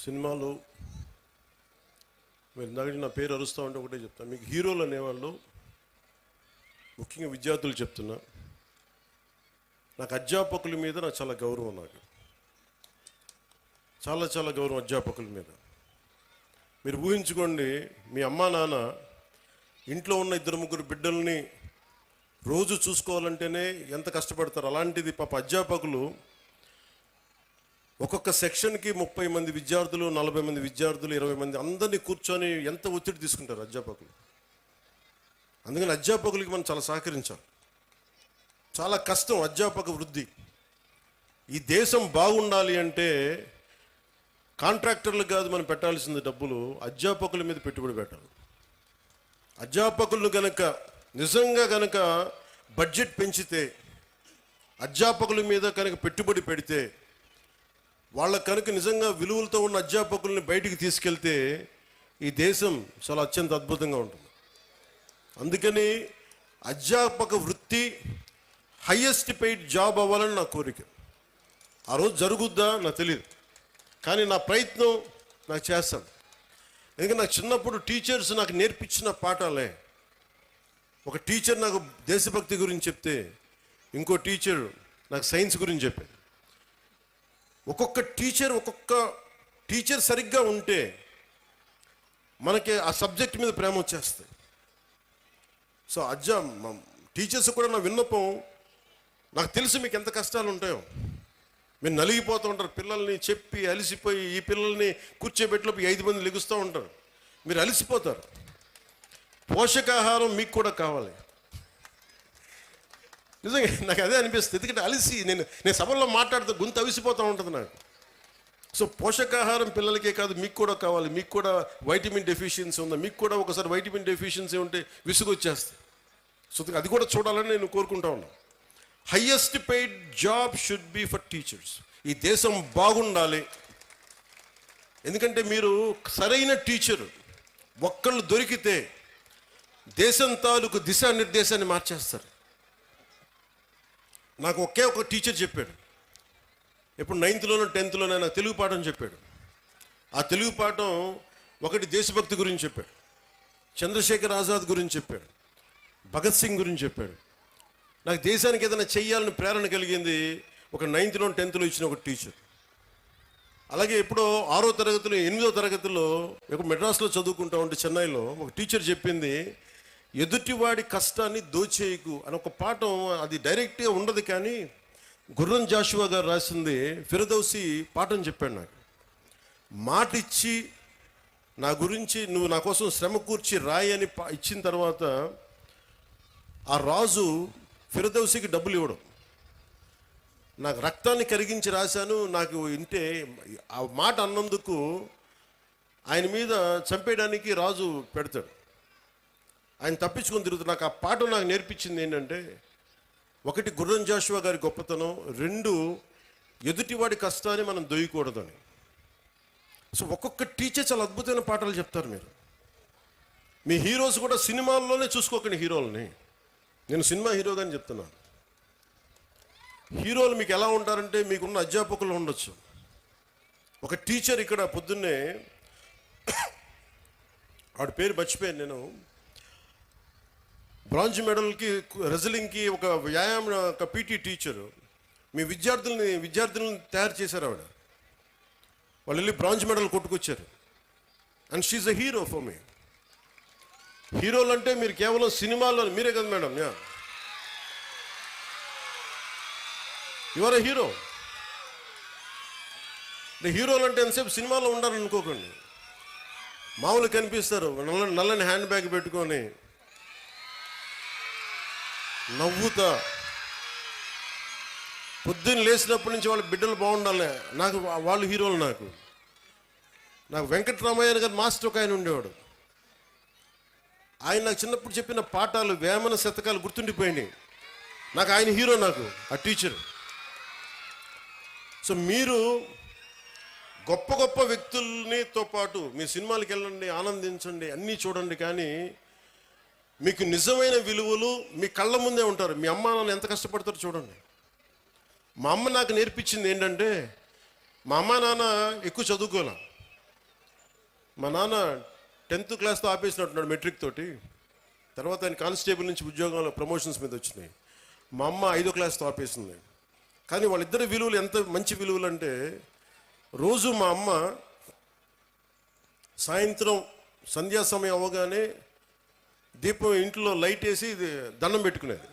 సినిమాలు మీరు ఇందాక నా పేరు అరుస్తూ ఉంటే ఒకటే చెప్తాను, మీకు హీరోలు అనేవాళ్ళు ముఖ్యంగా విద్యార్థులు చెప్తున్నా, నాకు అధ్యాపకుల మీద నాకు చాలా గౌరవం, నాకు చాలా చాలా గౌరవం అధ్యాపకుల మీద. మీరు ఊహించుకోండి, మీ అమ్మా నాన్న ఇంట్లో ఉన్న 2-3 బిడ్డల్ని రోజు చూసుకోవాలంటేనే ఎంత కష్టపడతారు. అలాంటిది పాప అధ్యాపకులు ఒక్కొక్క సెక్షన్కి 30 మంది విద్యార్థులు, 40 మంది విద్యార్థులు, 20 మంది అందరినీ కూర్చొని ఎంత ఒత్తిడి తీసుకుంటారు అధ్యాపకులు. అందుకని అధ్యాపకులకి మనం చాలా సహకరించాలి. చాలా కష్టం అధ్యాపక వృద్ధి. ఈ దేశం బాగుండాలి అంటే కాంట్రాక్టర్లు కాదు మనం పెట్టాల్సింది డబ్బులు, అధ్యాపకుల మీద పెట్టుబడి పెట్టాలి. అధ్యాపకులను నిజంగా గనక బడ్జెట్ పెంచితే, అధ్యాపకుల మీద కనుక పెట్టుబడి పెడితే, వాళ్ళ కనుక నిజంగా విలువలతో ఉన్న అధ్యాపకుల్ని బయటికి తీసుకెళ్తే ఈ దేశం చాలా అత్యంత అద్భుతంగా ఉంటుంది. అందుకని అధ్యాపక వృత్తి హయ్యెస్ట్ పెయిడ్ జాబ్ అవ్వాలని నా కోరిక. ఆ రోజు జరుగుద్దా నాకు తెలియదు, కానీ నా ప్రయత్నం నాకు చేస్తాను. ఎందుకంటే నాకు చిన్నప్పుడు టీచర్స్ నాకు నేర్పించిన పాఠాలే. ఒక టీచర్ నాకు దేశభక్తి గురించి చెప్తే, ఇంకో టీచర్ నాకు సైన్స్ గురించి చెప్పారు. ఒక్కొక్క టీచర్ సరిగ్గా ఉంటే మనకి ఆ సబ్జెక్ట్ మీద ప్రేమ వచ్చేస్తుంది. సో టీచర్స్ కూడా నా విన్నపం, నాకు తెలుసు మీకు ఎంత కష్టాలు ఉంటాయో. మీరు నలిగిపోతూ ఉంటారు, పిల్లల్ని చెప్పి అలిసిపోయి, ఈ పిల్లల్ని కూర్చోబెట్టినప్పుడు 5 మంది లెగుస్తూ ఉంటారు, మీరు అలిసిపోతారు. పోషకాహారం మీకు కూడా కావాలి. నిజంగా నాకు అదే అనిపిస్తుంది. ఎందుకంటే అలిసి నేను సభల్లో మాట్లాడుతూ గొంతు అవిసిపోతూ ఉంటుంది నాకు. సో పోషకాహారం పిల్లలకే కాదు, మీకు కూడా కావాలి. మీకు కూడా వైటమిన్ డెఫిషియన్సీ ఉందా, మీకు కూడా ఒకసారి వైటమిన్ డెఫిషియన్సీ ఉంటే విసుగు వచ్చేస్తుంది. సో అది కూడా చూడాలని నేను కోరుకుంటా ఉన్నాను. Highest paid job should be for teachers. ఈ దేశం బాగుండాలి. ఎందుకంటే మీరు సరైన టీచరు ఒక్కళ్ళు దొరికితే దేశం తాలూకు దిశానిర్దేశాన్ని మార్చేస్తారు. నాకు ఒకే ఒక టీచర్ చెప్పాడు, ఇప్పుడు 9th-లోనో 10th-లోనో నాకు తెలుగు పాఠం చెప్పాడు. ఆ తెలుగు పాఠం ఒకటి దేశభక్తి గురించి చెప్పాడు, చంద్రశేఖర్ ఆజాద్ గురించి చెప్పాడు, భగత్ సింగ్ గురించి చెప్పాడు. నాకు దేశానికి ఏదైనా చెయ్యాలని ప్రేరణ కలిగింది ఒక 9th-లో 10th-లో ఇచ్చిన ఒక టీచర్. అలాగే ఎప్పుడో 6వ తరగతిలో 8వ తరగతిలో ఒక మెడ్రాస్లో చదువుకుంటా ఉంటే చెన్నైలో ఒక టీచర్ చెప్పింది, ఎదుటివాడి కష్టాన్ని దోచేయకు అని ఒక పాఠం. అది డైరెక్ట్గా ఉండదు, కానీ గుర్రం జాషువా గారు రాసింది ఫిరదౌసి పాఠం చెప్పాడు నాకు. మాట ఇచ్చి నా గురించి నువ్వు నా కోసం శ్రమ కూర్చి రాయి అని ఇచ్చిన తర్వాత ఆ రాజు ఫిరదౌసికి డబ్బులు ఇవ్వడం. నాకు రక్తాన్ని కరిగించి రాశాను, నాకు ఇంటే ఆ మాట అన్నందుకు ఆయన మీద చంపేయడానికి రాజు పెడతాడు. ఆయన తప్పించుకొని తిరుగుతాడు. నాకు ఆ పాఠం నాకు నేర్పించింది ఏంటంటే, ఒకటి గుర్రం జాషువా గారి గొప్పతనం, 2 ఎదుటివాడి కష్టాన్ని మనం దొయ్యకూడదని. సో ఒక్కొక్క టీచర్ చాలా అద్భుతమైన పాఠాలు చెప్తారు. మీ హీరోస్ కూడా సినిమాల్లోనే చూసుకోకండి హీరోలని. నేను సినిమా హీరోగా అని చెప్తున్నాను. హీరోలు మీకు ఎలా ఉంటారంటే, మీకున్న అధ్యాపకులు ఉండొచ్చు. ఒక టీచర్ ఇక్కడ పొద్దున్నే ఆవిడ పేరు మర్చిపోయాను నేను, బ్రాంజ్ మెడల్కి రెజ్లింగ్కి ఒక వ్యాయామం ఒక పీటీ టీచరు మీ విద్యార్థులను తయారు చేశారు. ఆవిడ వాళ్ళు వెళ్ళి బ్రాంజ్ మెడల్ కొట్టుకొచ్చారు. And she a hero for me. హీరోలు అంటే మీరు కేవలం సినిమాల్లో మీరే కదా madam, you are a hero. హీరోలు అంటే ఎంతసేపు సినిమాలో ఉండాలనుకోకండి. మామూలు కనిపిస్తారు, నల్లని హ్యాండ్ బ్యాగ్ పెట్టుకొని నవ్వుతా, పొద్దున్న లేచినప్పటి నుంచి వాళ్ళ బిడ్డలు బాగుండాలి. నాకు వాళ్ళు హీరోలు. నాకు వెంకటరామయ్య గారు మాస్టర్ ఒక ఆయన ఉండేవాడు. ఆయన నాకు చిన్నప్పుడు చెప్పిన పాఠాలు, వేమన శతకాలు గుర్తుండిపోయినాయి. నాకు ఆయన హీరో, నాకు ఆ టీచర్. సో మీరు గొప్ప గొప్ప వ్యక్తులతో పాటు మీ సినిమాలకు వెళ్ళండి, ఆనందించండి, అన్నీ చూడండి, కానీ మీకు నిజమైన విలువలు మీ కళ్ళ ముందే ఉంటారు. మీ అమ్మ నాన్న ఎంత కష్టపడతారో చూడండి. మా అమ్మ నాకు నేర్పించింది ఏంటంటే, మా అమ్మ నాన్న ఎక్కువ చదువుకోలే, మా నాన్న 10th క్లాస్తో ఆపేసినట్టున్నాడు మెట్రిక్ తోటి. తర్వాత ఆయన కానిస్టేబుల్ నుంచి ఉద్యోగంలో ప్రమోషన్స్ మీద వచ్చినాయి. మా అమ్మ 5వ క్లాస్తో ఆపేసింది. కానీ వాళ్ళిద్దరి విలువలు ఎంత మంచి విలువలు అంటే, రోజు మా అమ్మ సాయంత్రం సంధ్యా సమయం అవ్వగానే దీపం ఇంట్లో లైట్ వేసి దండం పెట్టుకునేది.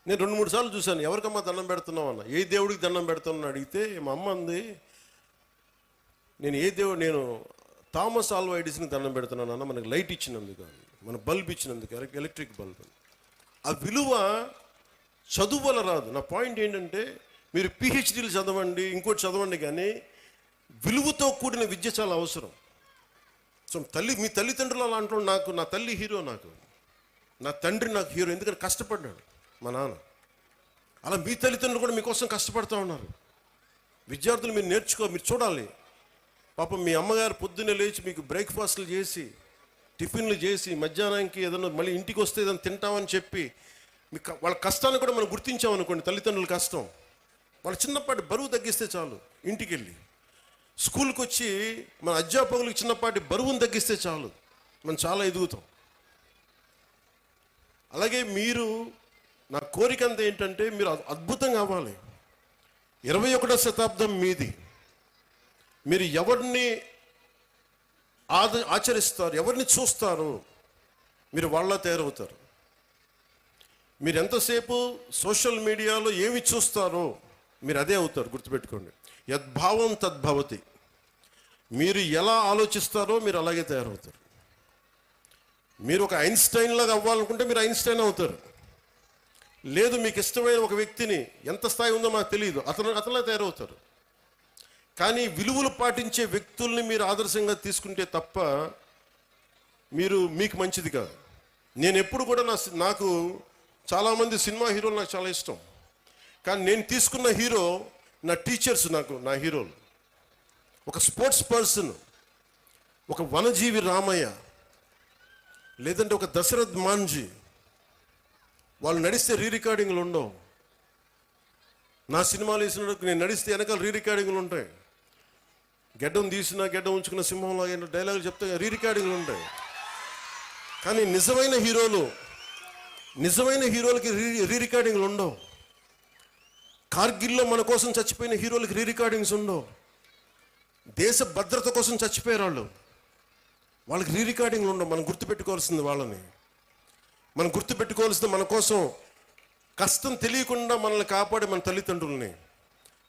నేను 2-3 సార్లు చూశాను, ఎవరికమ్మా దండం పెడుతున్నావు అన్న. ఏ దేవుడికి దండం పెడుతున్నాను అడిగితే మా అమ్మ అంది, నేను థామస్ ఆల్వా ఎడిసన్కి దండం పెడుతున్నాను అన్న, మనకి లైట్ ఇచ్చినందుకు, మన బల్బ్ ఇచ్చినందుకు, ఎలక్ట్రిక్ బల్బ్. ఆ విలువ చదువు వల్ల రాదు. నా పాయింట్ ఏంటంటే, మీరు పిహెచ్డీలు చదవండి, ఇంకోటి చదవండి, కానీ విలువతో కూడిన విద్య చాలా అవసరం. సో మీ తల్లిదండ్రులు అలా అంటాడు. నా తల్లి హీరో, నా తండ్రి నాకు హీరో. ఎందుకంటే కష్టపడ్డాడు మా నాన్న. అలా మీ తల్లిదండ్రులు కూడా మీకోసం కష్టపడుతూ ఉన్నారు. విద్యార్థులు మీరు మీరు చూడాలి. పాపం మీ అమ్మగారు పొద్దున్నే లేచి మీకు బ్రేక్ఫాస్ట్లు చేసి, టిఫిన్లు చేసి, మధ్యాహ్నానికి ఏదైనా మళ్ళీ ఇంటికి వస్తే ఏదైనా తింటామని చెప్పి, వాళ్ళ కష్టాన్ని కూడా మనం గుర్తించామనుకోండి, తల్లిదండ్రుల కష్టం. వాళ్ళ చిన్నపాటి బరువు తగ్గిస్తే చాలు, ఇంటికి వెళ్ళి స్కూల్కి వచ్చి మన అధ్యాపకులకు చిన్నపాటి బరువును తగ్గిస్తే చాలు, మనం చాలా ఎదుగుతాం. అలాగే నా కోరిక అంతా ఏంటంటే, మీరు అద్భుతంగా అవ్వాలి. 21వ శతాబ్దం మీది. మీరు ఎవరిని ఆచరిస్తారు, ఎవరిని చూస్తారు, మీరు వాళ్ళ తయారవుతారు. మీరు ఎంతసేపు సోషల్ మీడియాలో ఏమి చూస్తారో మీరు అదే అవుతారు. గుర్తుపెట్టుకోండి, యద్భావం తద్భవతి. మీరు ఎలా ఆలోచిస్తారో మీరు అలాగే తయారవుతారు. మీరు ఒక ఐన్స్టైన్ లాగా అవ్వాలనుకుంటే మీరు ఐన్స్టైన్ అవుతారు. లేదు, మీకు ఇష్టమైన ఒక వ్యక్తిని, ఎంత స్థాయి ఉందో మాకు తెలియదు, అతలా తయారవుతారు. కానీ విలువలు పాటించే వ్యక్తుల్ని మీరు ఆదర్శంగా తీసుకుంటే తప్ప మీకు మంచిది కాదు. నేను ఎప్పుడు కూడా నాకు చాలామంది సినిమా హీరోలు నాకు చాలా ఇష్టం. కానీ నేను తీసుకున్న హీరో నా టీచర్స్, నా హీరోలు. ఒక స్పోర్ట్స్ పర్సన్, ఒక వనజీవి రామయ్య, లేదంటే ఒక దశరథ్ మాంజీ. వాళ్ళు నడిస్తే రికార్డింగ్లు ఉండవు. నా సినిమాలు వేసినప్పుడు నేను నడిస్తే వెనకాల రికార్డింగ్లు ఉంటాయి. గెడ్డం ఉంచుకున్న సింహంలాగా డైలాగులు చెప్తే రికార్డింగ్లు ఉంటాయి. కానీ నిజమైన హీరోలకి రికార్డింగ్లు ఉండవు. కార్గిల్లో మన కోసం చచ్చిపోయిన హీరోలకి రికార్డింగ్స్ ఉండవు. దేశ భద్రత కోసం చచ్చిపోయారు వాళ్ళకి రికార్డింగ్లు ఉండవు. మనం గుర్తుపెట్టుకోవాల్సింది వాళ్ళని. మనం గుర్తుపెట్టుకోవాల్సింది మన కోసం కష్టం తెలియకుండా మనల్ని కాపాడే మన తల్లిదండ్రుల్ని,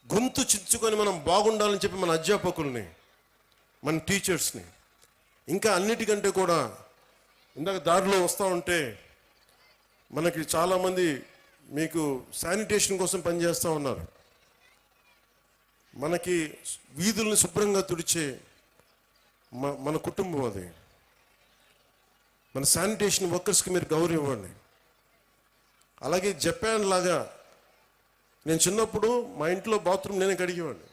గొంతు చించుకొని మనం బాగుండాలని చెప్పి మన అధ్యాపకుల్ని, మన టీచర్స్ని. ఇంకా అన్నిటికంటే కూడా, ఇందాక దారిలో వస్తూ ఉంటే మనకి చాలామంది మీకు శానిటేషన్ కోసం పనిచేస్తూ ఉన్నారు. మనకి వీధుల్ని శుభ్రంగా తుడిచే మన కుటుంబం అది. మన శానిటేషన్ వర్కర్స్కి మీరు గౌరవం ఇవ్వండి. అలాగే జపాన్ లాగా, నేను చిన్నప్పుడు మా ఇంట్లో బాత్రూమ్ నేనే కడిగేవాడిని.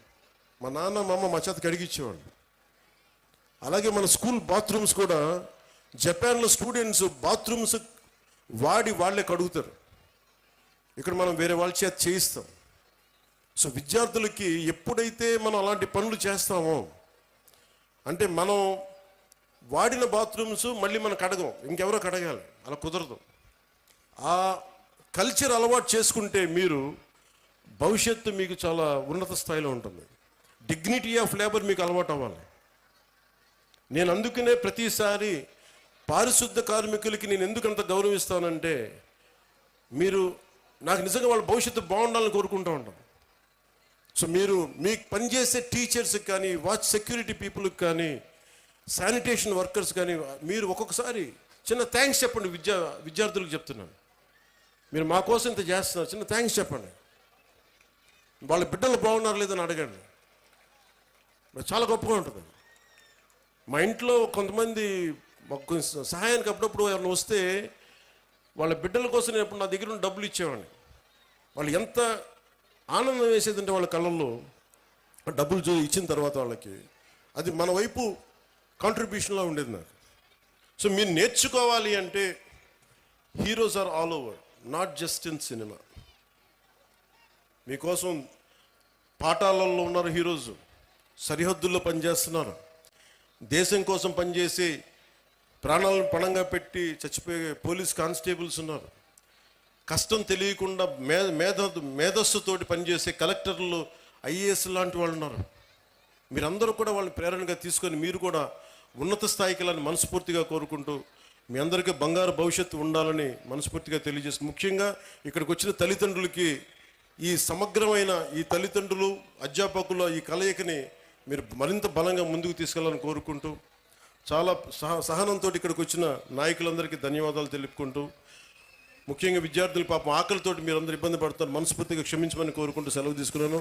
మా నాన్న మా అమ్మ మా చేత కడిగిచ్చేవాడిని. అలాగే మన స్కూల్ బాత్రూమ్స్ కూడా జపాన్లో స్టూడెంట్స్ బాత్రూమ్స్ వాళ్ళే కడుగుతారు. ఇక్కడ మనం వేరే వాళ్ళ చేత చేయిస్తాం. సో విద్యార్థులకి ఎప్పుడైతే మనం అలాంటి పనులు చేస్తామో, అంటే మనం వాడిన బాత్రూమ్స్ మళ్ళీ మనం కడగం, ఇంకెవరో కడగాలి, అలా కుదరదు. ఆ కల్చర్ అలవాటు చేసుకుంటే మీరు భవిష్యత్తు మీకు చాలా ఉన్నత స్థాయిలో ఉంటుంది. డిగ్నిటీ ఆఫ్ లేబర్ మీకు అలవాటు అవ్వాలి. నేను అందుకనే ప్రతిసారి పారిశుద్ధ కార్మికులకి నేను ఎందుకంత గౌరవిస్తానంటే, నాకు నిజంగా వాళ్ళ భవిష్యత్తు బాగుండాలని కోరుకుంటూ ఉంటాం. సో మీకు పనిచేసే టీచర్స్కి కానీ, వాచ్ సెక్యూరిటీ పీపుల్కి కానీ, శానిటేషన్ వర్కర్స్ కానీ, మీరు ఒక్కొక్కసారి చిన్న థ్యాంక్స్ చెప్పండి. విద్యార్థులకు చెప్తున్నాను, మీరు మా కోసం ఇంత చేస్తున్నారు, చిన్న థ్యాంక్స్ చెప్పండి. వాళ్ళ బిడ్డలు బాగున్నారు లేదని అడగండి. చాలా గొప్పగా ఉంటుంది. మా ఇంట్లో కొంతమంది మాకు సహాయానికి అప్పుడప్పుడు ఎవరైనా వస్తే వాళ్ళ బిడ్డల కోసం నేను ఎప్పుడు నా దగ్గర ఉన్న డబ్బులు ఇచ్చేవాడిని. వాళ్ళు ఎంత ఆనందం వేసేదంటే వాళ్ళ కళ్ళల్లో డబ్బులు ఇచ్చిన తర్వాత వాళ్ళకి అది మన వైపు కాంట్రిబ్యూషన్లా ఉండేది నాకు. సో మీరు నేర్చుకోవాలి అంటే heroes are all over, not just in cinema. మీకోసం పాఠాలలో ఉన్నారు హీరోస్, సరిహద్దుల్లో పనిచేస్తున్నారు. దేశం కోసం పనిచేసి ప్రాణాలను పణంగా పెట్టి చచ్చిపోయే పోలీస్ కానిస్టేబుల్స్ ఉన్నారు. కష్టం తెలియకుండా మేధస్సుతోటి పనిచేసే కలెక్టర్లు, ఐఏఎస్ లాంటి వాళ్ళు ఉన్నారు. మీరందరూ కూడా వాళ్ళని ప్రేరణగా తీసుకొని మీరు కూడా ఉన్నత స్థాయికి వెళ్ళాలని మనస్ఫూర్తిగా కోరుకుంటూ, మీ అందరికీ బంగారు భవిష్యత్తు ఉండాలని మనస్ఫూర్తిగా తెలియజేస్తుంది. ముఖ్యంగా ఇక్కడికి వచ్చిన తల్లిదండ్రులకి ఈ సమగ్రమైన ఈ తల్లిదండ్రులు అధ్యాపకుల ఈ కలయికని మీరు మరింత బలంగా ముందుకు తీసుకెళ్ళాలని కోరుకుంటూ, చాలా సహనంతో ఇక్కడికి వచ్చిన నాయకులందరికీ ధన్యవాదాలు తెలుపుకుంటూ, ముఖ్యంగా విద్యార్థులు పాపం ఆకలితోటి మీరందరూ ఇబ్బంది పడుతున్నారు, మనస్ఫూర్తిగా క్షమించమని కోరుకుంటూ సెలవు తీసుకున్నాను.